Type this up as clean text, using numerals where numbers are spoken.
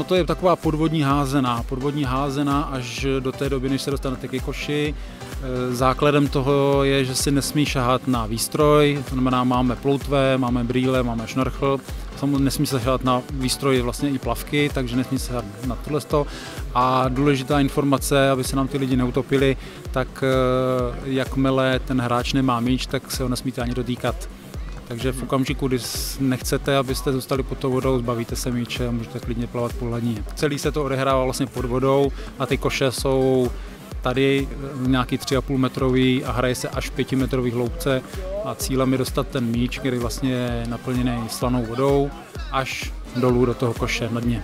to je taková podvodní házená až do té doby, než se dostanete ke koši. Základem toho je, že si nesmí šahat na výstroj, to znamená máme ploutve, máme brýle, máme šnorchl, samozřejmě nesmí se šahat na výstroj vlastně i plavky, takže nesmí se šahat na tohleto. A důležitá informace, aby se nám ty lidi neutopili, tak jakmile ten hráč nemá míč, tak se ho nesmíte ani dotýkat. Takže v okamžiku, kdy nechcete, abyste zůstali pod tou vodou, zbavíte se míče a můžete klidně plavat po hladině. Celý se to odehrává vlastně pod vodou a ty koše jsou tady nějaký 3,5 metrový a hraje se až v 5 metrových hloubce a cílem je dostat ten míč, který vlastně je naplněný slanou vodou, až dolů do toho koše na dně.